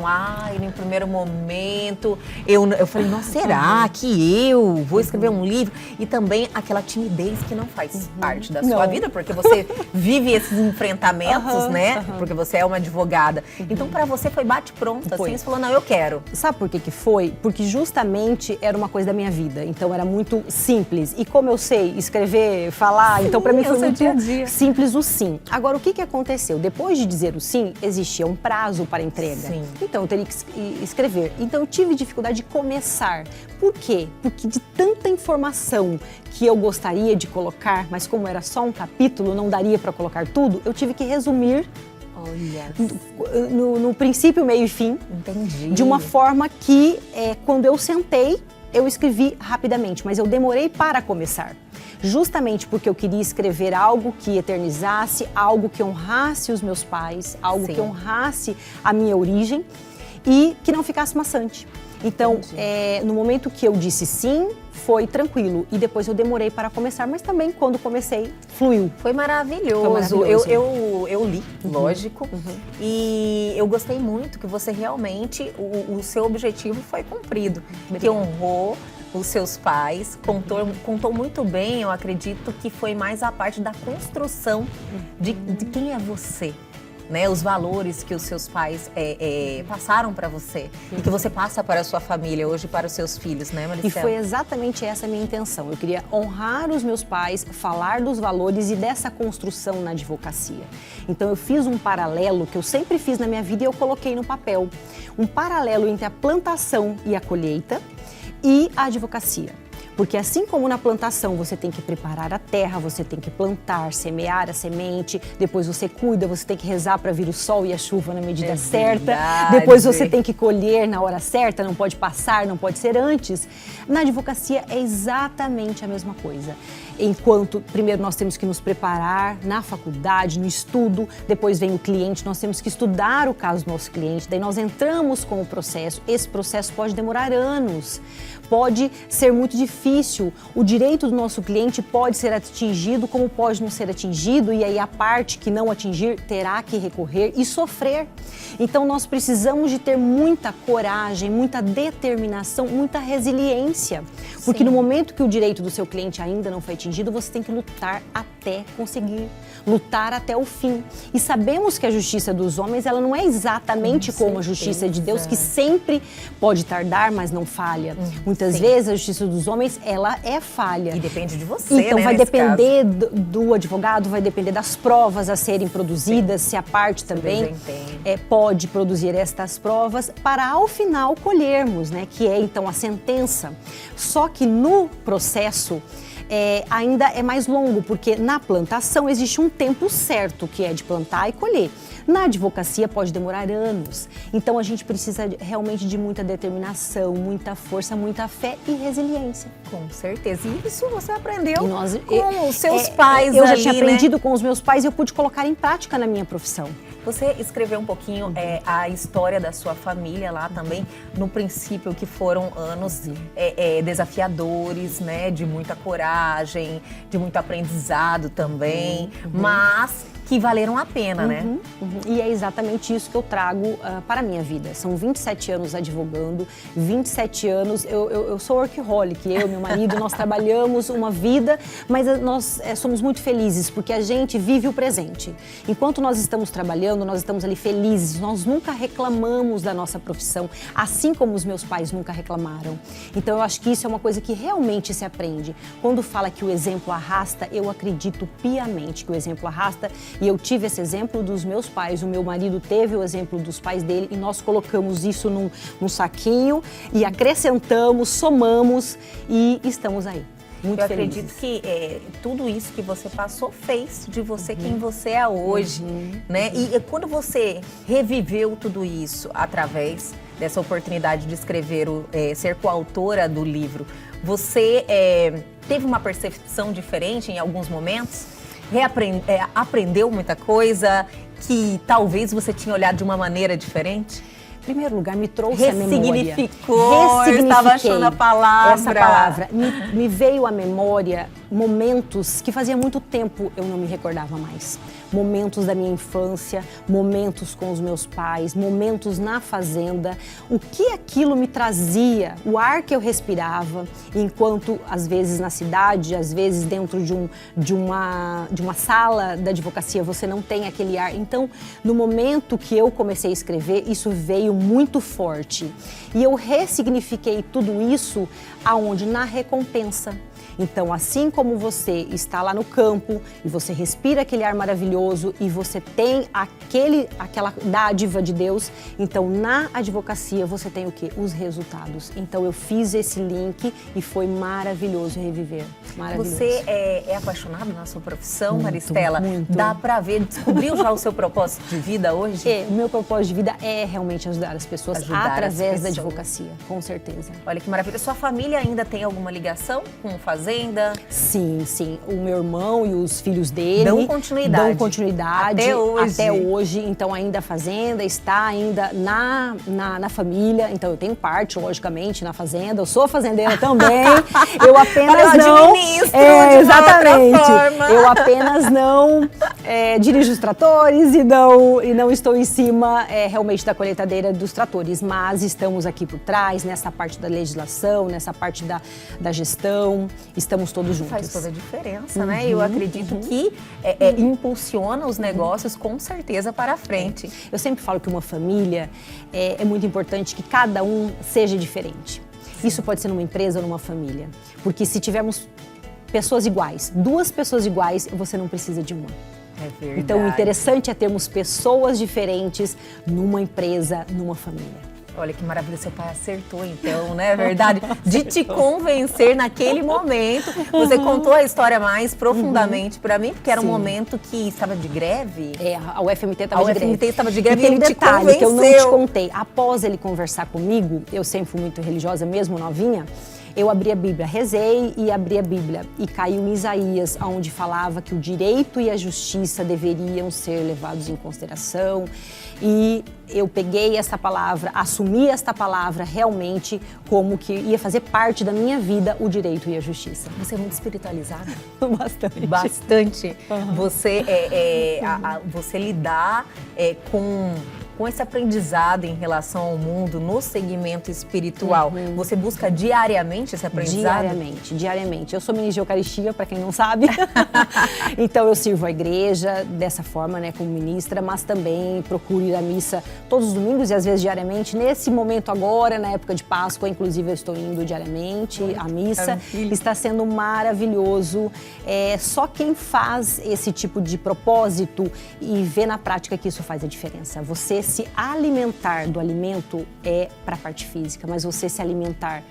no primeiro momento, eu falei, nossa, será que eu vou escrever um livro? E também aquela timidez que não faz parte da sua vida, porque você vive esses enfrentamentos, né? Porque você é uma advogada. Então, para você foi bate-pronto, assim, você falou, não, eu quero. Sabe por que foi? Porque justamente era uma coisa da minha vida, então era muito simples. E como eu sei escrever, falar, então para mim foi muito simples o sim. Agora, o que aconteceu? Depois de dizer o sim, existia um prazo para entrega. Sim. Então, eu teria que escrever. Então, eu tive dificuldade de começar. Por quê? Porque de tanta informação que eu gostaria de colocar, mas como era só um capítulo, não daria para colocar tudo, eu tive que resumir no princípio, meio e fim. Entendi. De uma forma que, quando eu sentei, eu escrevi rapidamente, mas eu demorei para começar. Justamente porque eu queria escrever algo que eternizasse, algo que honrasse os meus pais, algo que honrasse a minha origem e que não ficasse maçante. Então, no momento que eu disse sim, foi tranquilo. E depois eu demorei para começar, mas também quando comecei, fluiu. Foi maravilhoso. Eu li, lógico. E eu gostei muito que você realmente, o seu objetivo foi cumprido. Que honrou os seus pais, contou muito bem, eu acredito que foi mais a parte da construção de quem é você. Né, os valores que os seus pais passaram para você e que você passa para a sua família hoje, para os seus filhos, né, Maricela? E foi exatamente essa a minha intenção. Eu queria honrar os meus pais, falar dos valores e dessa construção na advocacia. Então eu fiz um paralelo que eu sempre fiz na minha vida e eu coloquei no papel. Um paralelo entre a plantação e a colheita e a advocacia. Porque assim como na plantação você tem que preparar a terra, você tem que plantar, semear a semente, depois você cuida, você tem que rezar para vir o sol e a chuva na medida certa, depois você tem que colher na hora certa, não pode passar, não pode ser antes. Na advocacia é exatamente a mesma coisa. Enquanto primeiro nós temos que nos preparar na faculdade, no estudo, depois vem o cliente, nós temos que estudar o caso do nosso cliente, daí nós entramos com o processo, esse processo pode demorar anos. Pode ser muito difícil, o direito do nosso cliente pode ser atingido como pode não ser atingido e aí a parte que não atingir terá que recorrer e sofrer. Então nós precisamos de ter muita coragem, muita determinação, muita resiliência, porque no momento que o direito do seu cliente ainda não foi atingido, você tem que lutar até conseguir, lutar até o fim. E sabemos que a justiça dos homens, ela não é exatamente como a justiça de Deus, que sempre pode tardar, mas não falha. Muitas vezes a justiça dos homens, ela é falha. E depende de você, então, né, vai depender do advogado, vai depender das provas a serem produzidas, se a parte também pode produzir estas provas, para ao final colhermos, né, que é então a sentença. Só que no processo, ainda é mais longo, porque na plantação existe um tempo certo, que é de plantar e colher. Na advocacia pode demorar anos. Então a gente precisa realmente de muita determinação, muita força, muita fé e resiliência. Com certeza. E isso você aprendeu com os seus pais ali, já tinha aprendido com os meus pais e eu pude colocar em prática na minha profissão. Você escreveu um pouquinho a história da sua família lá também, no princípio, que foram anos desafiadores, né? De muita coragem, de muito aprendizado também, mas que valeram a pena, né? E é exatamente isso que eu trago para a minha vida. São 27 anos advogando, 27 anos, eu sou workaholic, eu e meu marido, nós trabalhamos uma vida, mas nós somos muito felizes, porque a gente vive o presente. Enquanto nós estamos trabalhando, nós estamos ali felizes, nós nunca reclamamos da nossa profissão, assim como os meus pais nunca reclamaram. Então eu acho que isso é uma coisa que realmente se aprende. Quando fala que o exemplo arrasta, eu acredito piamente que o exemplo arrasta E eu tive esse exemplo dos meus pais, o meu marido teve o exemplo dos pais dele e nós colocamos isso num saquinho e acrescentamos, somamos e estamos aí. Muito Eu felizes. acredito que tudo isso que você passou fez de você quem você é hoje, né? E quando você reviveu tudo isso através dessa oportunidade de escrever, ser coautora do livro, você teve uma percepção diferente em alguns momentos? Aprendeu muita coisa que talvez você tinha olhado de uma maneira diferente? Em primeiro lugar, me trouxe a memória. Ressignificou, eu estava achando a palavra. Essa palavra. Me veio à memória momentos que fazia muito tempo eu não me recordava mais. Momentos da minha infância, momentos com os meus pais, momentos na fazenda. O que aquilo me trazia, o ar que eu respirava, enquanto às vezes na cidade, às vezes dentro de uma sala da advocacia você não tem aquele ar. Então, no momento que eu comecei a escrever, isso veio muito forte. E eu ressignifiquei tudo isso aonde? Na recompensa. Então, assim como você está lá no campo e você respira aquele ar maravilhoso e você tem aquela dádiva de Deus, então na advocacia você tem o quê? Os resultados. Então eu fiz esse link e foi maravilhoso reviver. Maravilhoso. Você é apaixonado na sua profissão, Muito, Maristela? muito. Dá pra ver, descobriu já o seu propósito de vida hoje? O meu propósito de vida é realmente ajudar as pessoas através da advocacia, com certeza. Olha que maravilha. Sua família ainda tem alguma ligação com fazenda? Sim, sim. O meu irmão e os filhos dele Dão continuidade. Dão continuidade Até hoje. Até hoje. Então ainda a fazenda está ainda na família. Então eu tenho parte, logicamente, na fazenda. Eu sou fazendeira também. Eu apenas não... exatamente. Eu apenas não dirijo os tratores e não estou em cima realmente da colheitadeira dos tratores. Mas estamos aqui por trás, nessa parte da legislação, nessa parte da gestão. Estamos todos juntos. Faz toda a diferença, né? Eu acredito que impulsiona os negócios com certeza para frente. Eu sempre falo que uma família é muito importante que cada um seja diferente. Isso pode ser numa empresa ou numa família. Porque se tivermos pessoas iguais, duas pessoas iguais, você não precisa de uma. É verdade. Então o interessante é termos pessoas diferentes numa empresa, numa família. Olha que maravilha, seu pai acertou então, né? É verdade. De te convencer naquele momento. Você contou a história mais profundamente para mim, porque era um momento que estava de greve. A UFMT estava de greve. A UFMT estava de greve e tem um detalhe que eu não te contei. Após ele conversar comigo, eu sempre fui muito religiosa, mesmo novinha, eu abri a Bíblia, rezei e abri a Bíblia e caiu em Isaías, onde falava que o direito e a justiça deveriam ser levados em consideração. E eu peguei essa palavra, assumi esta palavra realmente como que ia fazer parte da minha vida o direito e a justiça. Você é muito espiritualizada? Bastante. Bastante. Você, você lidar com esse aprendizado em relação ao mundo no segmento espiritual. Você busca diariamente esse aprendizado? Diariamente. Eu sou ministra de Eucaristia, para quem não sabe. Então eu sirvo a igreja dessa forma, né, como ministra, mas também procuro ir à missa todos os domingos e às vezes diariamente. Nesse momento agora, na época de Páscoa, inclusive eu estou indo diariamente à missa. Está sendo maravilhoso. Só quem faz esse tipo de propósito e vê na prática que isso faz a diferença. Você se alimentar do alimento é para a parte física, mas você se alimentar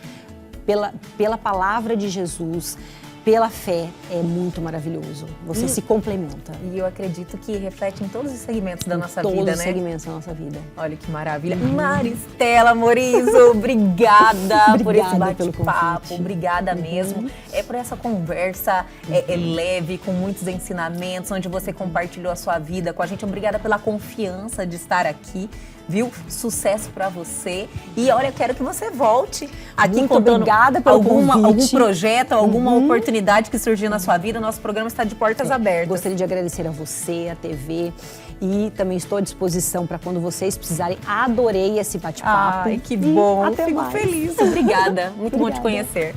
pela palavra de Jesus, pela fé, é muito maravilhoso. Você se complementa. E eu acredito que reflete em todos os segmentos da nossa vida, né? Todos os segmentos da nossa vida. Olha que maravilha. Maristela Morizo, obrigada por esse bate-papo. Obrigada mesmo. Por essa conversa leve, com muitos ensinamentos, onde você compartilhou a sua vida com a gente. Obrigada pela confiança de estar aqui. Viu? Sucesso pra você. E olha, eu quero que você volte aqui muito contando obrigada pelo algum projeto, alguma oportunidade que surgiu na sua vida. O nosso programa está de portas abertas. Gostaria de agradecer a você, a TV, e também estou à disposição para quando vocês precisarem. Adorei esse bate-papo. Ai, que bom. Até Fico mais. feliz. Obrigada. Muito bom te conhecer.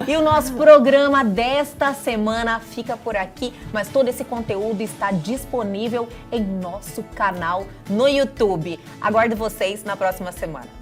E o nosso programa desta semana fica por aqui, mas todo esse conteúdo está disponível em nosso canal no YouTube. Aguardo vocês na próxima semana.